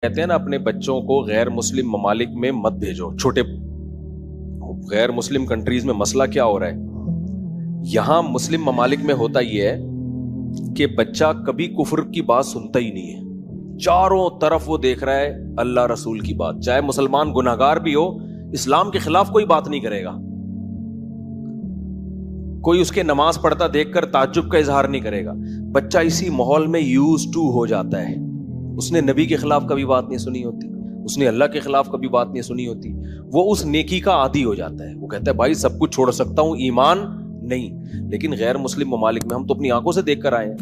کہتے ہیں نا اپنے بچوں کو غیر مسلم ممالک میں مت بھیجو. چھوٹے غیر مسلم کنٹریز میں مسئلہ کیا ہو رہا ہے؟ یہاں مسلم ممالک میں ہوتا یہ ہے کہ بچہ کبھی کفر کی بات سنتا ہی نہیں ہے. چاروں طرف وہ دیکھ رہا ہے اللہ رسول کی بات, چاہے مسلمان گناہگار بھی ہو, اسلام کے خلاف کوئی بات نہیں کرے گا. کوئی اس کے نماز پڑھتا دیکھ کر تعجب کا اظہار نہیں کرے گا. بچہ اسی ماحول میں یوز ٹو ہو جاتا ہے. اس نے نبی کے خلاف کبھی بات نہیں سنی ہوتی, اس نے اللہ کے خلاف کبھی بات نہیں سنی ہوتی. وہ اس نیکی کا عادی ہو جاتا ہے. وہ کہتا ہے بھائی سب کچھ چھوڑ سکتا ہوں, ایمان نہیں. لیکن غیر مسلم ممالک میں ہم تو اپنی آنکھوں سے دیکھ کر آئے ہیں.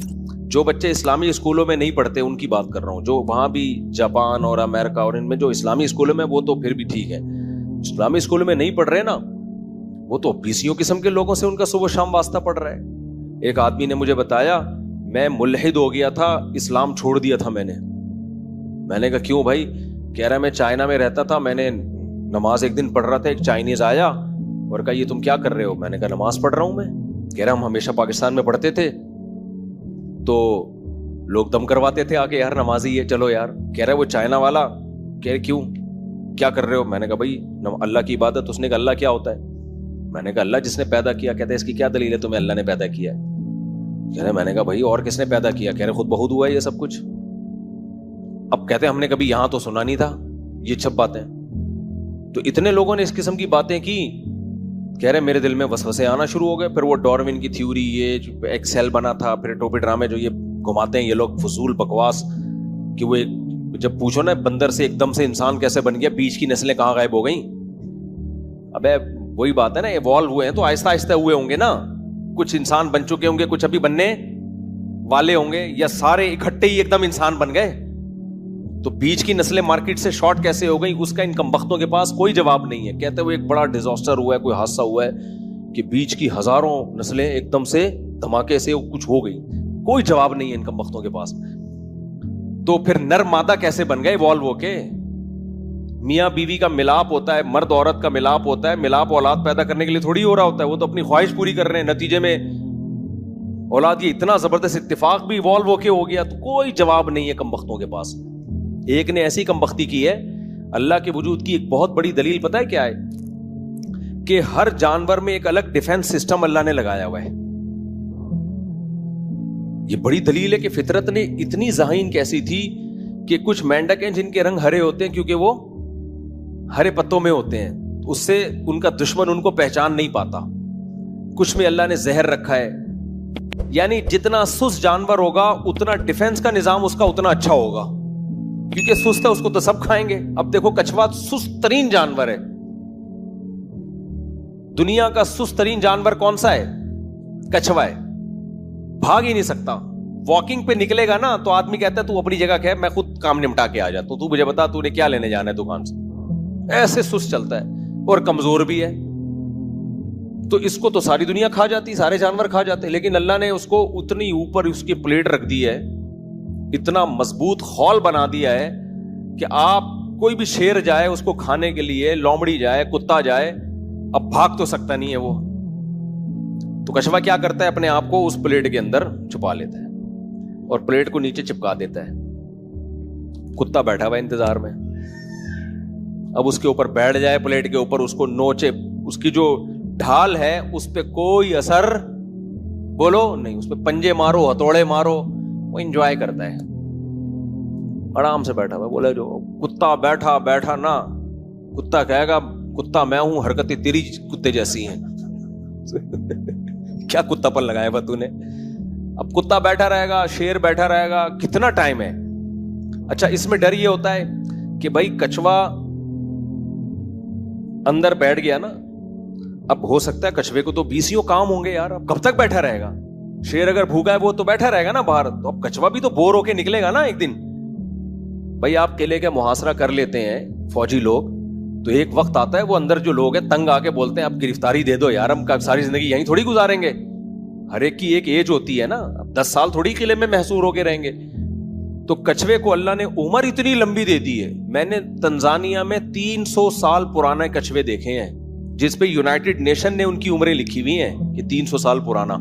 جو بچے اسلامی اسکولوں میں نہیں پڑھتے ان کی بات کر رہا ہوں, جو وہاں بھی جاپان اور امریکہ اور ان میں جو اسلامی اسکولوں میں, وہ تو پھر بھی ٹھیک ہے. اسلامی اسکولوں میں نہیں پڑھ رہے نا, وہ تو بیسیوں قسم کے لوگوں سے ان کا صبح شام واسطہ پڑ رہا ہے. ایک آدمی نے مجھے بتایا میں ملحد ہو گیا تھا, اسلام چھوڑ دیا تھا میں نے کہا کیوں بھائی؟ کہہ رہا میں چائنا میں رہتا تھا, میں نے نماز ایک دن پڑھ رہا تھا, ایک چائنیز آیا اور کہا یہ تم کیا کر رہے ہو؟ میں نے کہا نماز پڑھ رہا ہوں میں. کہہ رہا ہم ہمیشہ پاکستان میں پڑھتے تھے تو لوگ دم کرواتے تھے آگے, یار نمازی ہے چلو یار. کہہ رہا وہ چائنا والا, کہہ رہے کیوں کیا کر رہے ہو؟ میں نے کہا بھائی اللہ کی عبادت. اس نے کہا اللہ کیا ہوتا ہے؟ میں نے کہا اللہ جس نے پیدا کیا. کہتے ہیں اس کی کیا دلیل ہے تمہیں اللہ نے پیدا کیا ہے؟ کہہ رہے میں نے کہا بھائی اور کس نے پیدا کیا؟ کہہ رہے خود بہت ہوا ہے یہ سب کچھ. اب کہتے ہیں ہم نے کبھی یہاں تو سنا نہیں تھا یہ سب باتیں. تو اتنے لوگوں نے اس قسم کی باتیں کی. کہہ رہے میرے دل میں وسوسے آنا شروع ہو گئے. پھر وہ ڈاروین کی تھیوری, یہ ایک سیل بنا تھا, پھر ٹوپی ڈرامے جو یہ گھماتے ہیں یہ لوگ فضول بکواس, کہ وہ جب پوچھو نا بندر سے ایک دم سے انسان کیسے بن گیا, بیچ کی نسلیں کہاں غائب ہو گئیں؟ ابے وہی بات ہے نا, ایوالو ہوئے ہیں تو آہستہ آہستہ ہوئے ہوں گے نا. کچھ انسان بن چکے ہوں گے, کچھ ابھی بننے والے ہوں گے, یا سارے اکٹھے ہی ایک دم انسان بن گئے؟ تو بیچ کی نسلیں مارکیٹ سے شارٹ کیسے ہو گئی, اس کا ان کمبختوں کے پاس کوئی جواب نہیں ہے. کہتے ہوئے ایک بڑا ڈیزاسٹر ہوا ہے, کوئی حادثہ ہوا ہے کہ بیچ کی ہزاروں نسلیں ایک دم سے دھماکے سے کچھ ہو گئی. کوئی جواب نہیں ہے ان کمبختوں کے پاس. تو پھر نر مادہ کیسے بن گئے ایوالو ہو کے؟ میاں بیوی کا ملاپ ہوتا ہے, مرد عورت کا ملاپ ہوتا ہے. ملاپ اولاد پیدا کرنے کے لیے تھوڑی ہو رہا ہوتا ہے, وہ تو اپنی خواہش پوری کر رہے ہیں. نتیجے میں اولاد یہ اتنا زبردست اتفاق بھی ایوالو ہو کے ہو گیا. تو کوئی جواب نہیں ہے کمبختوں کے پاس. ایک نے ایسی کمبختی کی ہے, اللہ کے وجود کی ایک بہت بڑی دلیل پتہ ہے کیا ہے؟ کہ ہر جانور میں ایک الگ ڈیفنس سسٹم اللہ نے لگایا ہوا ہے. یہ بڑی دلیل ہے کہ فطرت نے اتنی ذہین کیسی تھی کہ کچھ مینڈک ہیں جن کے رنگ ہرے ہوتے ہیں کیونکہ وہ ہرے پتوں میں ہوتے ہیں, اس سے ان کا دشمن ان کو پہچان نہیں پاتا. کچھ میں اللہ نے زہر رکھا ہے, یعنی جتنا سست جانور ہوگا اتنا ڈیفنس کا نظام اس کا اتنا اچھا ہوگا, کیونکہ سست ہے اس کو تو سب کھائیں گے. اب دیکھو کچھوا سست ترین جانور ہے, دنیا کا سست ترین جانور کون سا ہے؟ کچھوا ہے. بھاگ ہی نہیں سکتا. واکنگ پہ نکلے گا نا تو آدمی کہتا ہے تو اپنی جگہ کہے میں خود کام نمٹا کے آ جاتا ہوں, تو مجھے بتا تو نے کیا لینے جانا ہے دکان سے. ایسے سست چلتا ہے اور کمزور بھی ہے. تو اس کو تو ساری دنیا کھا جاتی, سارے جانور کھا جاتے, لیکن اللہ نے اس کو اتنی اوپر اس کی پلیٹ رکھ دی ہے, اتنا مضبوط خول بنا دیا ہے کہ آپ کوئی بھی شیر جائے اس کو کھانے کے لیے, لومڑی جائے, کتا جائے, اب بھاگ تو سکتا نہیں ہے وہ. تو کچھوا کیا کرتا ہے, اپنے آپ کو اس پلیٹ کے اندر چھپا لیتا ہے اور پلیٹ کو نیچے چپکا دیتا ہے. کتا بیٹھا ہوا انتظار میں, اب اس کے اوپر بیٹھ جائے پلیٹ کے اوپر, اس کو نوچے, اس کی جو ڈھال ہے اس پہ کوئی اثر بولو نہیں, اس پہ پنجے مارو, ہتھوڑے مارو, وہ انجوائے کرتا ہے, آرام سے بیٹھا ہوا. بولے جو کتا بیٹھا نا, کتا کہے گا کتا میں ہوں, حرکتیں تیری کتے جیسی ہیں. کیا کتا پن لگایا با تو نے؟ اب کتا بیٹھا رہے گا, شیر بیٹھا رہے گا, کتنا ٹائم ہے؟ اچھا اس میں ڈر یہ ہوتا ہے کہ بھائی کچھوا اندر بیٹھ گیا نا, اب ہو سکتا ہے کچھوے کو تو بیسیوں کام ہوں گے یار, اب کب تک بیٹھا رہے گا؟ شیر اگر بھوکا ہے وہ تو بیٹھا رہے گا نا باہر, تو اب کچھوا بھی تو بور ہو کے نکلے گا نا ایک دن. بھائی آپ قلعے کا محاصرہ کر لیتے ہیں فوجی لوگ, تو ایک وقت آتا ہے وہ اندر جو لوگ ہیں تنگ آ کے بولتے ہیں اب گرفتاری دے دو یار, ہم ساری زندگی یہیں تھوڑی گزاریں گے. ہر ایک کی ایک ایج ہوتی ہے نا, اب 10 سال تھوڑی قلعے میں محصور ہو کے رہیں گے. تو کچھوے کو اللہ نے عمر اتنی لمبی دے دی ہے. میں نے تنزانیہ میں 300 سال پرانے کچھوے دیکھے ہیں, جس پہ یونائٹڈ نیشن نے ان کی عمریں لکھی ہوئی ہیں کہ 300 سال پرانا.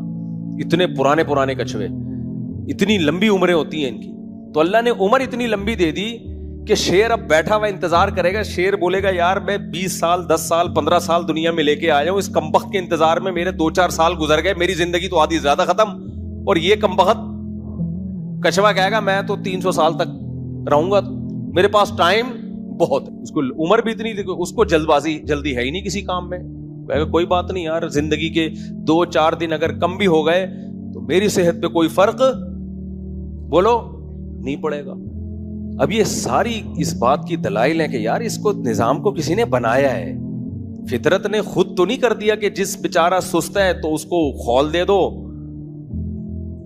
اتنے پرانے کچھوے, اتنی لمبی عمریں ہوتی ہیں ان کی. تو اللہ نے عمر اتنی لمبی دے دی کہ شیر اب بیٹھا ہوا انتظار کرے گا. شیر بولے گا یار میں 20 سال 10 سال 15 سال دنیا میں لے کے آیا ہوں, اس کمبخت کے انتظار میں میرے 2-4 سال گزر گئے, میری زندگی تو آدھی زیادہ ختم. اور یہ کمبخت کچھوا کہے گا میں تو 300 سال تک رہوں گا, میرے پاس ٹائم بہت ہے. اس کو عمر بھی اتنی, اس کو جلدی ہے ہی نہیں کسی کام میں. کہے گا کوئی بات نہیں یار, زندگی کے 2-4 دن اگر کم بھی ہو گئے تو میری صحت پہ کوئی فرق بولو نہیں پڑے گا. اب یہ ساری اس بات کی دلائل ہیں کہ یار اس کو نظام کو کسی نے بنایا ہے. فطرت نے خود تو نہیں کر دیا کہ جس بیچارہ سست ہے تو اس کو خول دے دو,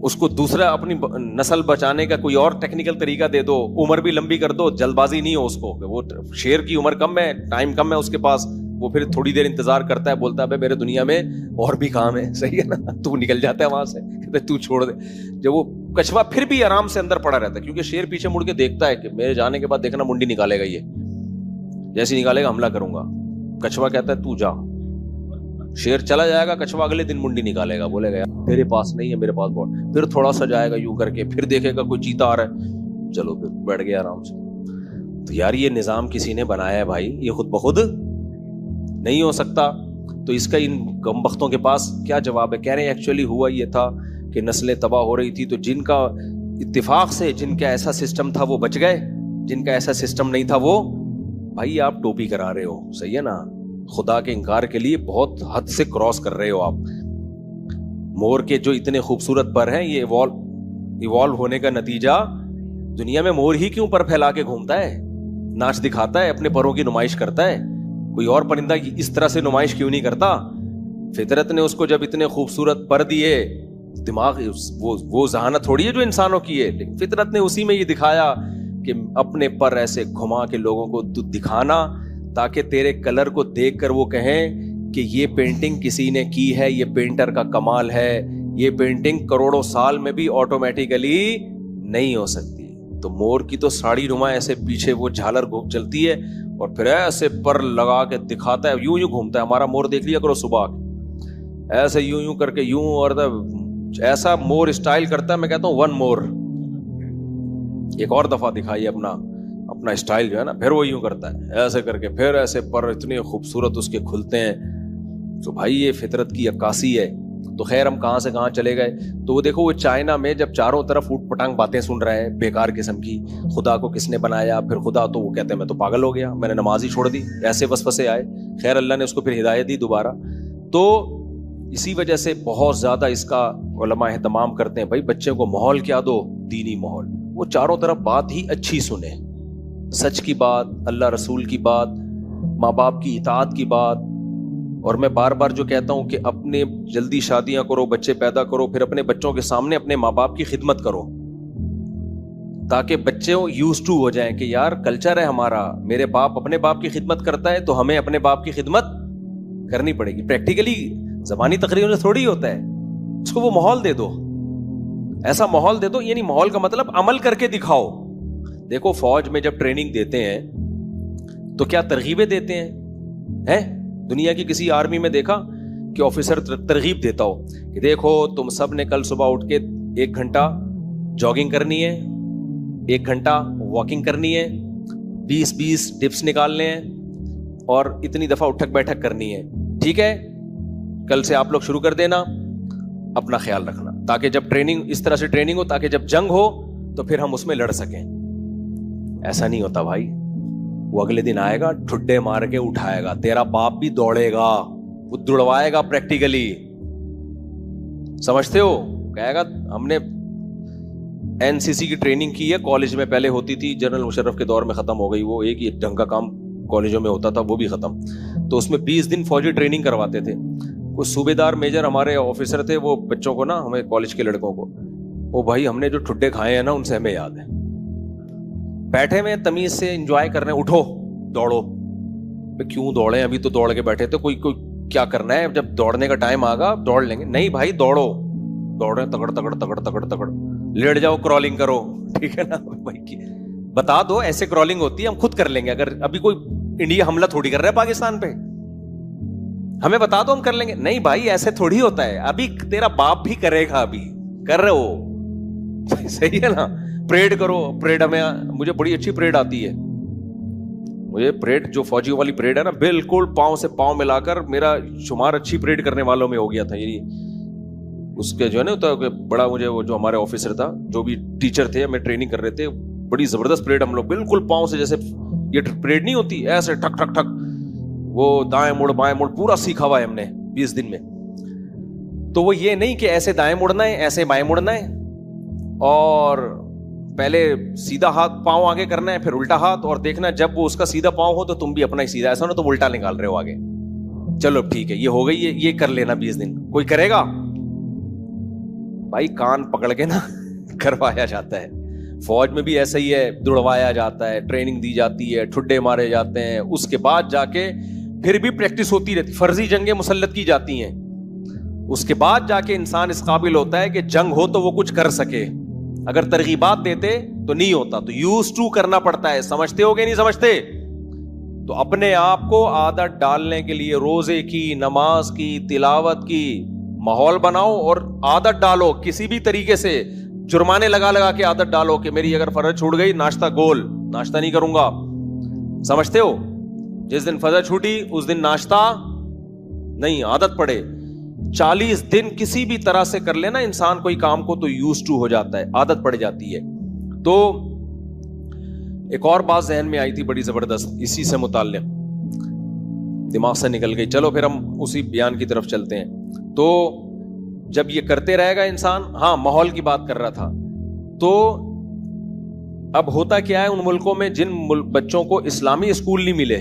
اس کو دوسرا اپنی نسل بچانے کا کوئی اور ٹیکنیکل طریقہ دے دو, عمر بھی لمبی کر دو, جلد بازی نہیں ہو اس کو. وہ شیر کی عمر کم ہے, ٹائم کم ہے اس کے پاس, وہ پھر تھوڑی دیر انتظار کرتا ہے, بولتا ہے میرے دنیا میں اور بھی کام ہے, صحیح ہے نا, تو نکل جاتا ہے وہاں سے, کہتے تو چھوڑ دے. جب وہ کچھوا پھر بھی آرام سے اندر پڑا رہتا ہے, کیونکہ شیر پیچھے مڑ کے دیکھتا ہے کہ میرے جانے کے بعد دیکھنا منڈی نکالے گا, یہ جیسے نکالے گا حملہ کروں گا. کچھوا کہتا ہے تو جا, شیر چلا جائے گا, کچھوا اگلے دن منڈی نکالے گا, بولے گا یار میرے پاس نہیں ہے, میرے پاس بہت. پھر تھوڑا سا جائے گا یوں کر کے, پھر دیکھے گا کوئی چیتا آ رہا ہے, چلو پھر بیٹھ گیا آرام سے. تو یار یہ نظام کسی نے بنایا ہے بھائی, یہ خود بخود نہیں ہو سکتا. تو اس کا ان کمبختوں کے پاس کیا جواب ہے؟ کہہ رہے ہیں ایکچولی ہوا یہ تھا کہ نسلیں تباہ ہو رہی تھی, تو جن کا اتفاق سے جن کا ایسا سسٹم تھا وہ بچ گئے, جن کا ایسا سسٹم نہیں تھا وہ, بھائی آپ ٹوپی کرا رہے ہو, صحیح ہے نا, خدا کے انکار کے لیے بہت حد سے کراس کر رہے ہو آپ. مور کے جو اتنے خوبصورت پر ہیں, یہ ایوالو ہونے کا نتیجہ, دنیا میں مور ہی کیوں پر پھیلا کے گھومتا ہے, ناچ دکھاتا ہے, اپنے پروں کی نمائش کرتا ہے, کوئی اور پرندہ اس طرح سے نمائش کیوں نہیں کرتا؟ فطرت نے اس کو جب اتنے خوبصورت پر دیے, دماغ وہ ذہانت تھوڑی ہے جو انسانوں کی ہے, لیکن فطرت نے اسی میں یہ دکھایا کہ اپنے پر ایسے گھما کے لوگوں کو دکھانا, تاکہ تیرے کلر کو دیکھ کر وہ کہیں کہ یہ پینٹنگ کسی نے کی ہے, یہ پینٹر کا کمال ہے, یہ پینٹنگ کروڑوں سال میں بھی آٹومیٹیکلی نہیں ہو سکتی. تو مور کی تو ساڑی نما ایسے پیچھے وہ جھالر گھوم چلتی ہے, اور پھر ایسے پر لگا کے دکھاتا ہے, یوں گھومتا ہے. ہمارا مور دیکھ لیا کرو صبح ایسے یوں کر کے یوں, اور ایسا مور اسٹائل کرتا ہے, میں کہتا ہوں 1 مور, ایک اور دفعہ دکھائیے اپنا اسٹائل جو ہے نا, پھر وہ یوں کرتا ہے ایسے کر کے, پھر ایسے پر اتنے خوبصورت اس کے کھلتے ہیں. تو بھائی یہ فطرت کی عکاسی ہے. تو خیر ہم کہاں سے کہاں چلے گئے. تو وہ دیکھو, وہ چائنا میں جب چاروں طرف اوٹ پٹانگ باتیں سن رہے ہیں بیکار قسم کی, خدا کو کس نے بنایا, پھر خدا, تو وہ کہتے ہیں میں تو پاگل ہو گیا, میں نے نماز ہی چھوڑ دی, ایسے وسوسے آئے. خیر اللہ نے اس کو پھر ہدایت دی دوبارہ. تو اسی وجہ سے بہت زیادہ اس کا علماء اہتمام کرتے ہیں, بھائی بچے کو ماحول کیا دو, دینی ماحول. وہ چاروں طرف بات ہی اچھی سنے, سچ کی بات, اللہ رسول کی بات, ماں باپ کی اطاعت کی بات. اور میں بار بار جو کہتا ہوں کہ اپنے جلدی شادیاں کرو, بچے پیدا کرو, پھر اپنے بچوں کے سامنے اپنے ماں باپ کی خدمت کرو, تاکہ بچے یوز ٹو ہو جائیں کہ یار کلچر ہے ہمارا, میرے باپ اپنے باپ کی خدمت کرتا ہے تو ہمیں اپنے باپ کی خدمت کرنی پڑے گی. پریکٹیکلی زبانی تقریروں سے تھوڑی ہوتا ہے, اس کو وہ ماحول دے دو, ایسا ماحول دے دو. یعنی ماحول کا مطلب عمل کر کے دکھاؤ. دیکھو فوج میں جب ٹریننگ دیتے ہیں تو کیا ترغیبیں دیتے ہیں؟ دنیا کی کسی آرمی میں دیکھا کہ آفیسر ترغیب دیتا ہو کہ دیکھو تم سب نے کل صبح اٹھ کے 1 گھنٹہ جاگنگ کرنی ہے, 1 گھنٹہ واکنگ کرنی ہے, 20 ڈپس نکالنے ہیں, اور اتنی دفعہ اٹھک بیٹھک کرنی ہے, ٹھیک ہے, کل سے آپ لوگ شروع کر دینا, اپنا خیال رکھنا, تاکہ جب ٹریننگ اس طرح سے ٹریننگ ہو, تاکہ جب جنگ ہو تو پھر ہم اس میں لڑ سکیں. ایسا نہیں ہوتا بھائی. وہ اگلے دن آئے گا, ٹھڈے مار کے اٹھائے گا, تیرا باپ بھی دوڑے گا, وہ دوڑوائے گا پریکٹیکلی, سمجھتے ہو, کہے گا ہم نے NCC کی ٹریننگ کی ہے کالج میں, پہلے ہوتی تھی, جنرل مشرف کے دور میں ختم ہو گئی, وہ ایک ہی ڈھنگ کا کام کالجوں میں ہوتا تھا, وہ بھی ختم. تو اس میں 20 دن فوجی ٹریننگ کرواتے تھے. وہ صوبیدار میجر ہمارے آفیسر تھے, وہ بچوں کو نا, ہمیں کالج کے لڑکوں کو, وہ بھائی ہم نے جو ٹھڈے کھائے ہیں نا ان سے ہمیں یاد ہے, بیٹھے ہوئے تمیز سے انجوائے کرنے, اٹھو دوڑو. کیوں دوڑے, ابھی تو دوڑ کے بیٹھے تھے, کوئی کیا کرنا ہے, جب دوڑنے کا ٹائم آگا دوڑ لیں گے. نہیں بھائی دوڑو, دوڑے تگڑ تگڑ تگڑ تگڑ تگڑ, لیٹ جاؤ, کرالنگ کرو, ٹھیک ہے نا بھائی, بتا دو ایسے کرالنگ ہوتی ہے, ہم خود کر لیں گے. اگر ابھی کوئی انڈیا حملہ تھوڑی کر رہا ہے پاکستان پہ, ہمیں بتا دو ہم کر لیں گے. نہیں بھائی ایسے تھوڑی ہوتا ہے, ابھی تیرا باپ بھی کرے گا, ابھی کر رہے ہو, صحیح ہے نا. پریڈ کرو, پریڈ ہمیں, مجھے بڑی اچھی پریڈ آتی ہے, مجھے پریڈ جو فوجیوں والی پریڈ ہے نا, بالکل پاؤں سے پاؤں ملا کر میرا شمار اچھی پریڈ کرنے والوں میں ہو گیا تھا. یہ اس کے جو ہے نا بڑا, مجھے وہ جو ہمارے آفیسر تھا, جو بھی ٹیچر تھے, ہمیں ٹریننگ کر رہے تھے, بڑی زبردست پریڈ. ہم لوگ بالکل پاؤں سے, جیسے یہ پریڈ نہیں ہوتی ایسے ٹھک ٹھک ٹھک, وہ دائیں مڑ بائیں مڑ پورا سیکھا ہوا ہے ہم نے 20 دن میں. تو وہ یہ نہیں کہ ایسے دائیں مڑنا ہے ایسے بائیں مڑنا ہے, اور پہلے سیدھا ہاتھ پاؤں آگے کرنا ہے پھر الٹا ہاتھ, اور دیکھنا جب وہ اس کا سیدھا پاؤں ہو تو تم بھی اپنا ہی سیدھا, ایسا نا تم الٹا نکال رہے ہو آگے. چلو ٹھیک ہے یہ ہو گئی, یہ کر لینا 20 دن. کوئی کرے گا بھائی, کان پکڑ کے نا کروایا جاتا ہے. فوج میں بھی ایسا ہی ہے, دوڑوایا جاتا ہے, ٹریننگ دی جاتی ہے, ٹھڈے مارے جاتے ہیں, اس کے بعد جا کے پھر بھی پریکٹس ہوتی رہتی, فرضی جنگیں مسلط کی جاتی ہیں, اس کے بعد جا کے انسان اس قابل ہوتا ہے کہ جنگ ہو تو وہ کچھ کر سکے. اگر ترغیبات دیتے تو نہیں ہوتا, تو یوز ٹو کرنا پڑتا ہے. سمجھتے ہو کہ نہیں سمجھتے؟ تو اپنے آپ کو عادت ڈالنے کے لیے روزے کی, نماز کی, تلاوت کی ماحول بناؤ, اور عادت ڈالو کسی بھی طریقے سے. جرمانے لگا لگا کے عادت ڈالو کہ میری اگر فرض چھوٹ گئی, ناشتہ گول, ناشتہ نہیں کروں گا. سمجھتے ہو؟ جس دن فرض چھوٹی اس دن ناشتہ نہیں, عادت پڑے. 40 دن کسی بھی طرح سے کر لینا انسان کوئی کام کو, تو یوز ٹو ہو جاتا ہے, عادت پڑ جاتی ہے. تو ایک اور بات ذہن میں آئی تھی بڑی زبردست, اسی سے متعلق, دماغ سے نکل گئی. چلو پھر ہم اسی بیان کی طرف چلتے ہیں. تو جب یہ کرتے رہے گا انسان, ہاں ماحول کی بات کر رہا تھا, تو اب ہوتا کیا ہے ان ملکوں میں جن بچوں کو اسلامی اسکول نہیں ملے,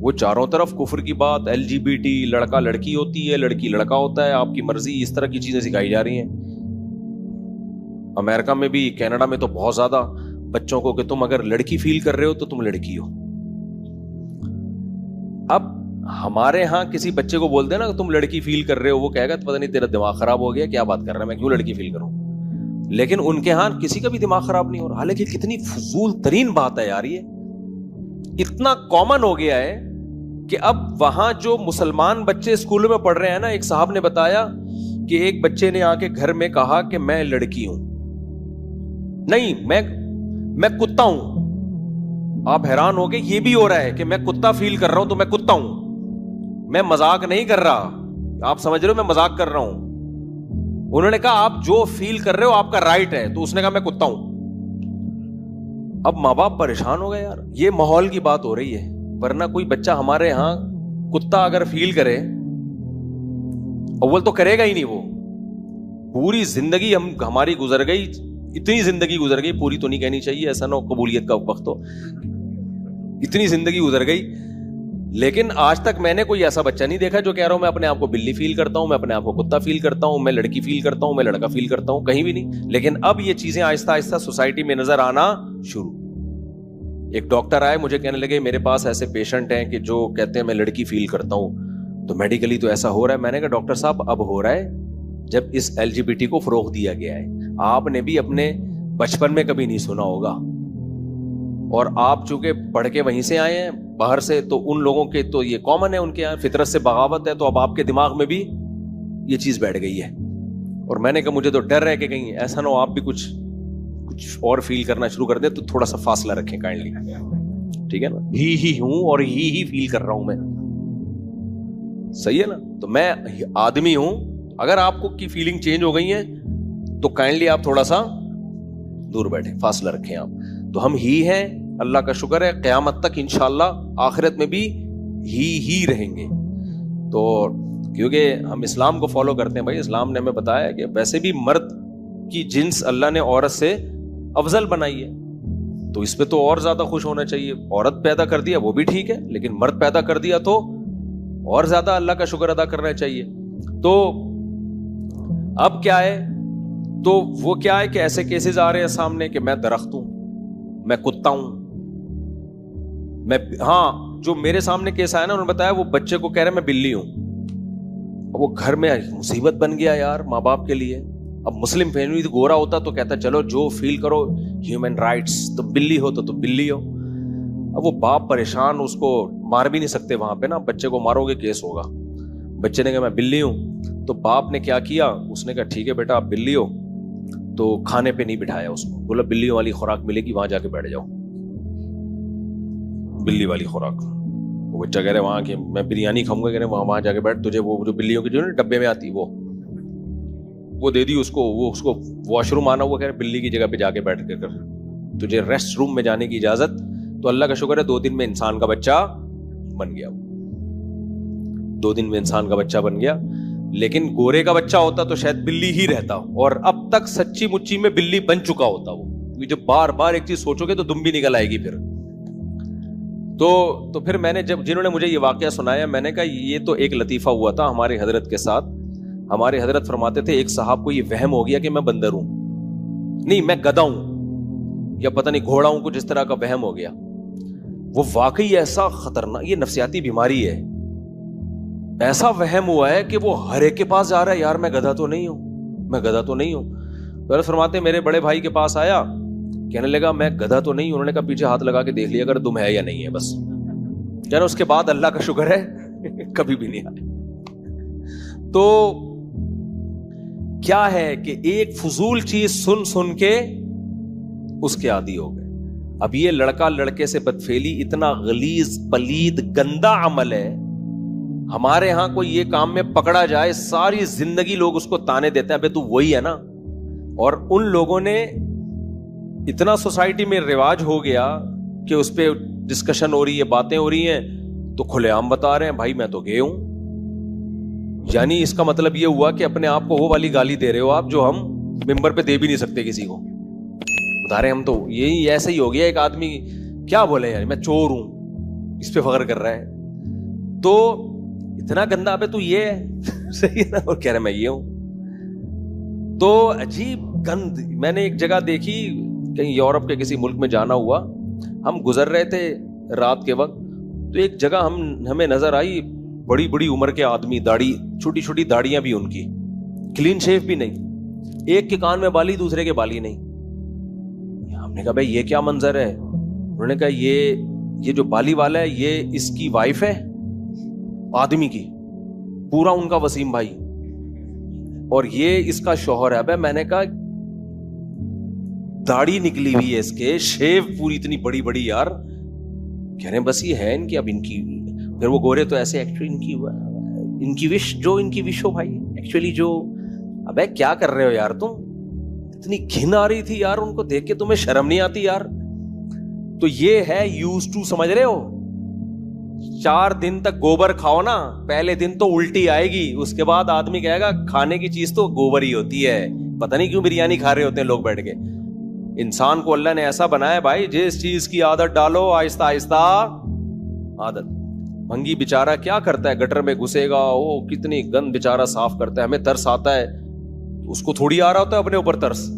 وہ چاروں طرف کفر کی بات, LGBT, لڑکا لڑکی ہوتی ہے, لڑکی لڑکا ہوتا ہے, آپ کی مرضی, اس طرح کی چیزیں سکھائی جا رہی ہیں. امریکہ میں بھی, کینیڈا میں تو بہت زیادہ بچوں کو کہ تم اگر لڑکی فیل کر رہے ہو تو تم لڑکی ہو. اب ہمارے ہاں کسی بچے کو بولتے ہیں نا کہ تم لڑکی فیل کر رہے ہو, وہ کہے گا پتہ نہیں تیرا دماغ خراب ہو گیا, کیا بات کر رہا ہے, میں کیوں لڑکی فیل کروں. لیکن ان کے ہاں کسی کا بھی دماغ خراب نہیں ہو رہا. حالانکہ کتنی فضول ترین بات ہے یار, یہ اتنا کامن ہو گیا ہے کہ اب وہاں جو مسلمان بچے اسکولوں میں پڑھ رہے ہیں نا, ایک صاحب نے بتایا کہ ایک بچے نے آ کے گھر میں کہا کہ میں لڑکی ہوں, نہیں میں کتا ہوں. آپ حیران ہو گئے, یہ بھی ہو رہا ہے کہ میں کتا فیل کر رہا ہوں تو میں کتا ہوں. میں مذاق نہیں کر رہا, آپ سمجھ رہے ہو میں مذاق کر رہا ہوں. انہوں نے کہا آپ جو فیل کر رہے ہو آپ کا رائٹ ہے, تو اس نے کہا میں کتا ہوں. اب ماں باپ پریشان ہو گئے یار, یہ ماحول کی بات ہو رہی ہے, ورنہ کوئی بچہ ہمارے ہاں کتا اگر فیل کرے, اول تو کرے گا ہی نہیں. وہ پوری زندگی ہماری گزر گئی, اتنی زندگی گزر گئی, پوری تو نہیں کہنی چاہیے, ایسا نہ قبولیت کا وقت ہو, اتنی زندگی گزر گئی, لیکن آج تک میں نے کوئی ایسا بچہ نہیں دیکھا جو کہہ رہا ہوں میں اپنے آپ کو بلی فیل کرتا ہوں, میں اپنے آپ کو کتا فیل کرتا ہوں, میں لڑکی فیل کرتا ہوں, میں لڑکا فیل کرتا ہوں, کہیں بھی نہیں. لیکن اب یہ چیزیں آہستہ آہستہ سوسائٹی میں نظر آنا شروع. ایک ڈاکٹر آئے, مجھے کہنے لگے میرے پاس ایسے پیشنٹ ہیں کہ جو کہتے ہیں میں لڑکی فیل کرتا ہوں, تو میڈیکلی تو ایسا ہو رہا ہے. میں نے کہا ڈاکٹر صاحب اب ہو رہا ہے جب اس LGBT کو فروغ دیا گیا ہے. آپ نے بھی اپنے بچپن میں کبھی نہیں سنا ہوگا, اور آپ چونکہ پڑھ کے وہیں سے آئے ہیں باہر سے, تو ان لوگوں کے تو یہ کامن ہے, ان کے یہاں فطرت سے بغاوت ہے, تو اب آپ کے دماغ میں بھی یہ چیز بیٹھ گئی ہے. اور میں نے کہا مجھے تو ڈر ہے کہ کہیں ایسا نہ ہو آپ بھی کچھ اور فیل کرنا شروع کر دیں, تو تھوڑا سا فاصلہ رکھیں کائنڈلی, ٹھیک ہے نا. ہی ہوں اور ہی فیل کر رہا ہوں میں, صحیح ہے نا. تو میں آدمی ہوں, اگر آپ کو کی فیلنگ چینج ہو گئی ہے تو کائنڈلی آپ تھوڑا سا دور بیٹھیں, فاصلہ رکھیں آپ. تو ہم ہی ہیں, اللہ کا شکر ہے, قیامت تک انشاءاللہ آخرت میں بھی ہی رہیں گے. تو کیونکہ ہم اسلام کو فالو کرتے ہیں بھائی, اسلام نے ہمیں بتایا کہ ویسے بھی مرد کی جنس اللہ نے عورت سے افضل بنائی ہے, تو اس پہ تو اور زیادہ خوش ہونا چاہیے. عورت پیدا کر دیا وہ بھی ٹھیک ہے, لیکن مرد پیدا کر دیا تو اور زیادہ اللہ کا شکر ادا کرنا چاہیے. تو اب کیا ہے, تو وہ کیا ہے کہ ایسے کیسز آ رہے ہیں سامنے کہ میں درخت ہوں, میں کتا ہوں, میں ہاں جو میرے سامنے کیس آیا نا, انہوں نے بتایا وہ بچے کو کہہ رہے میں بلی ہوں. وہ گھر میں مصیبت بن گیا یار ماں باپ کے لیے. اب مسلم فیملی گورا ہوتا تو کہتا چلو جو فیل کرو, ہیومن رائٹس, تو بلی ہو تو بلی ہو. اب وہ باپ پریشان, اس کو مار بھی نہیں سکتے وہاں پہ نا, بچے کو مارو گے کیس ہوگا. بچے نے کہا میں بلی ہوں, تو باپ نے کیا کیا, اس نے کہا ٹھیک ہے بیٹا آپ بلی ہو, تو کھانے پہ نہیں بٹھایا اس کو, بولا بلیوں والی خوراک ملے گی وہاں جا کے بیٹھ جاؤ. بلی والی خوراک. وہ بچہ کہہ رہے وہاں کہ میں بریانی کھاؤں گا, کہہ رہے وہاں جا کے بیٹھ, تجھے وہ جو بلیوں کی جو ڈبے میں آتی وہ دے دی اس کو. وہ اس کو واش روم آنا ہوا, کہہ رہے بلی کی جگہ پہ جا کے بیٹھ کے کر, تجھے ریسٹ روم میں جانے کی اجازت. تو اللہ کا شکر ہے 2 دن میں انسان کا بچہ بن گیا. 2 دن میں انسان کا بچہ بن گیا. لیکن گورے کا بچہ ہوتا تو شاید بلی ہی رہتا, اور اب تک سچی مچی میں بلی بن چکا ہوتا وہ. جب بار بار ایک چیز سوچو گے تو دم بھی نکل آئے گی پھر. تو پھر میں نے جنہوں نے مجھے یہ واقعہ سنایا, میں نے کہا یہ تو ایک لطیفہ ہوا تھا ہمارے حضرت کے ساتھ. ہمارے حضرت فرماتے تھے ایک صاحب کو یہ وہم ہو گیا کہ میں بندر ہوں, نہیں میں گدھا ہوں, یا پتہ نہیں گھوڑا ہوں, کچھ اس طرح کا وہم ہو گیا. وہ واقعی ایسا خطرناک, یہ نفسیاتی بیماری ہے, ایسا وہم ہوا ہے کہ وہ ہر ایک کے پاس جا رہا ہے, یار میں گدھا تو نہیں ہوں, میں گدھا تو نہیں ہوں. تو فرماتے میرے بڑے بھائی کے پاس آیا, کہنے لگا میں گدھا تو نہیں ہوں. انہوں نے کہا پیچھے ہاتھ لگا کے دیکھ لیا اگر دم ہے یا نہیں ہے, بس. کہہ رہا اس کے بعد اللہ کا شکر ہے کبھی بھی نہیں آیا. تو کیا ہے کہ ایک فضول چیز سن سن کے اس کے عادی ہو گئے. اب یہ لڑکا لڑکے سے بدفعلی اتنا غلیظ پلید گندا عمل ہے. ہمارے ہاں کوئی یہ کام میں پکڑا جائے ساری زندگی لوگ اس کو تانے دیتے ہیں, ابے تو وہی ہے نا. اور ان لوگوں نے اتنا سوسائٹی میں رواج ہو گیا کہ اس پہ ڈسکشن ہو رہی ہے, باتیں ہو رہی ہیں, تو کھلے عام بتا رہے ہیں بھائی میں تو گئے ہوں. یعنی اس کا مطلب یہ ہوا کہ اپنے آپ کو وہ والی گالی دے رہے ہو آپ جو ہم ممبر پہ دے بھی نہیں سکتے کسی کو. بتا رہے ہم تو یہی ایسا ہی ہو گیا. ایک آدمی کیا بولے یعنی میں چور ہوں, اس پہ فخر کر رہا ہے. تو اتنا گندا ابے تو یہ ہے صحیح ہے نا, اور کہہ رہے میں یہ ہوں. تو عجیب گند. میں نے ایک جگہ دیکھی, کہیں یورپ کے کسی ملک میں جانا ہوا, ہم گزر رہے تھے رات کے وقت, تو ایک جگہ ہمیں نظر آئی بڑی بڑی عمر کے آدمی, داڑھی چھوٹی چھوٹی داڑیاں بھی ان کی, کلین شیف بھی نہیں, ایک کے کان میں بالی دوسرے کے بالی نہیں. ہم نے کہا بھائی یہ کیا منظر ہے؟ انہوں نے کہا یہ جو بالی والا ہے یہ اس کی وائف ہے آدمی کی, پورا ان کا وسیم بھائی, اور یہ اس کا شوہر ہے. ابے میں نے کہا داڑھی نکلی ہوئی ہے اس کے, شیو پوری اتنی بڑی بڑی یار. کہہ رہے ہیں بس یہ ہے ان کی, اب ان کی پھر وہ گورے تو ایسے ایکچولی ان کی وش جو ان کی وش ہو بھائی ایکچولی جو. ابے کیا کر رہے ہو یار تم, اتنی گھن آ رہی تھی یار ان کو دیکھ کے, تمہیں شرم نہیں آتی یار؟ تو یہ ہے یوز ٹو, سمجھ رہے ہو. 4 دن تک گوبر کھاؤ نا, پہلے دن تو الٹی آئے گی, اس کے بعد آدمی کہے گا کھانے کی چیز تو گوبر ہی ہوتی ہے. پتہ نہیں کیوں بریانی کھا رہے ہوتے ہیں لوگ بیٹھ کے. انسان کو اللہ نے ایسا بنایا بھائی, جس چیز کی عادت ڈالو آہستہ آہستہ عادت. بھنگی بیچارہ کیا کرتا ہے, گٹر میں گھسے گا, وہ کتنی گند بیچارہ صاف کرتا ہے, ہمیں ترس آتا ہے, اس کو تھوڑی آ رہا ہوتا ہے اپنے اوپر ترس,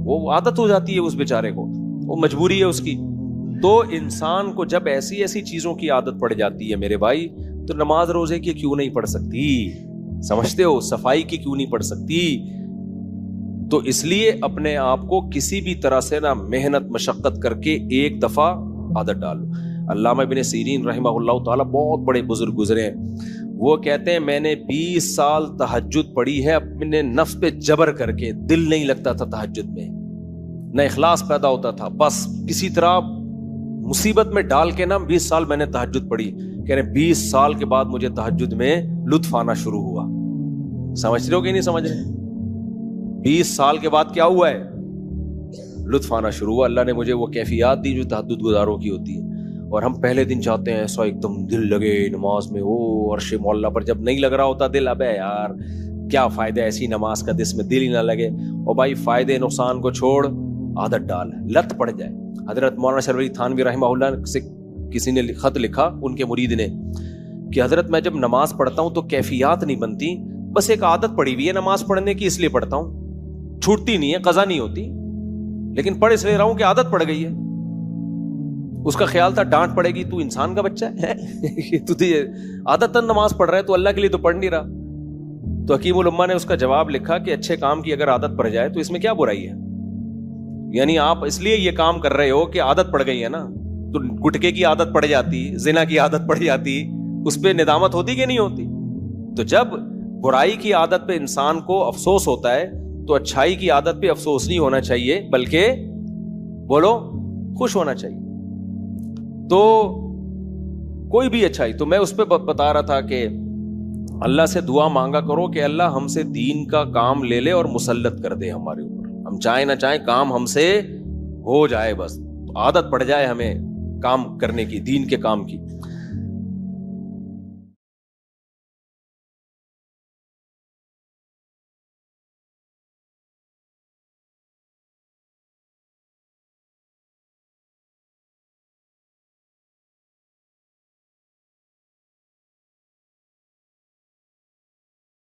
وہ عادت ہو جاتی ہے اس بیچارے کو, وہ مجبوری ہے اس کی. تو انسان کو جب ایسی ایسی چیزوں کی عادت پڑ جاتی ہے میرے بھائی, تو نماز روزے کی کیوں نہیں پڑھ سکتی؟ سمجھتے ہو, صفائی کی کیوں نہیں پڑھ سکتی؟ تو اس لیے اپنے آپ کو کسی بھی طرح سے نہ محنت مشقت کر کے ایک دفعہ عادت ڈالو. علامہ ابن سیرین رحمہ اللہ تعالیٰ بہت بڑے بزرگ گزرے ہیں, وہ کہتے ہیں میں نے 20 سال تہجد پڑھی ہے اپنے نفس پہ جبر کر کے, دل نہیں لگتا تھا تہجد میں, نہ اخلاص پیدا ہوتا تھا, بس کسی طرح مصیبت میں ڈال کے نا 20 سال میں نے تہجد پڑھی. کہہ رہے 20 سال کے بعد مجھے تہجد میں لطف آنا شروع ہوا. سمجھ رہے ہو کہ نہیں سمجھ رہے؟ 20 سال کے بعد کیا ہوا ہے؟ لطف آنا شروع ہوا. اللہ نے مجھے وہ کیفیات دی جو تہجد گزاروں کی ہوتی ہے. اور ہم پہلے دن چاہتے ہیں ایسا ایک دم دل لگے نماز میں, او عرش مولا پر. جب نہیں لگ رہا ہوتا دل, ابے یار کیا فائدہ ایسی نماز کا جس میں دل ہی نہ لگے. اور بھائی فائدے نقصان کو چھوڑ, عادت ڈال, لت پڑ جائے. حضرت مولانا شرف علی تھانوی رحمہ اللہ سے کسی نے خط لکھا, ان کے مرید نے, کہ حضرت میں جب نماز پڑھتا ہوں تو کیفیات نہیں بنتی, بس ایک عادت پڑی ہوئی ہے نماز پڑھنے کی, اس لیے پڑھتا ہوں, چھوٹتی نہیں ہے, قضا نہیں ہوتی, لیکن پڑھ اس لیے رہا ہوں کہ عادت پڑ گئی ہے. اس کا خیال تھا ڈانٹ پڑے گی, تو انسان کا بچہ ہے تو عادت نماز پڑھ رہا ہے, تو اللہ کے لیے تو پڑھ نہیں رہا. تو حکیم الامہ نے اس کا جواب لکھا کہ اچھے کام کی اگر عادت پڑ جائے تو اس میں کیا برائی ہے؟ یعنی آپ اس لیے یہ کام کر رہے ہو کہ عادت پڑ گئی ہے نا, تو گٹکے کی عادت پڑ جاتی, زنا کی عادت پڑ جاتی, اس پہ ندامت ہوتی کہ نہیں ہوتی؟ تو جب برائی کی عادت پہ انسان کو افسوس ہوتا ہے تو اچھائی کی عادت پہ افسوس نہیں ہونا چاہیے, بلکہ بولو خوش ہونا چاہیے. تو کوئی بھی اچھائی. تو میں اس پہ بتا رہا تھا کہ اللہ سے دعا مانگا کرو کہ اللہ ہم سے دین کا کام لے لے اور مسلط کر دے ہمارے اوپر. ہم چاہیں نہ چاہیں کام ہم سے ہو جائے، بس عادت پڑ جائے ہمیں کام کرنے کی، دین کے کام کی.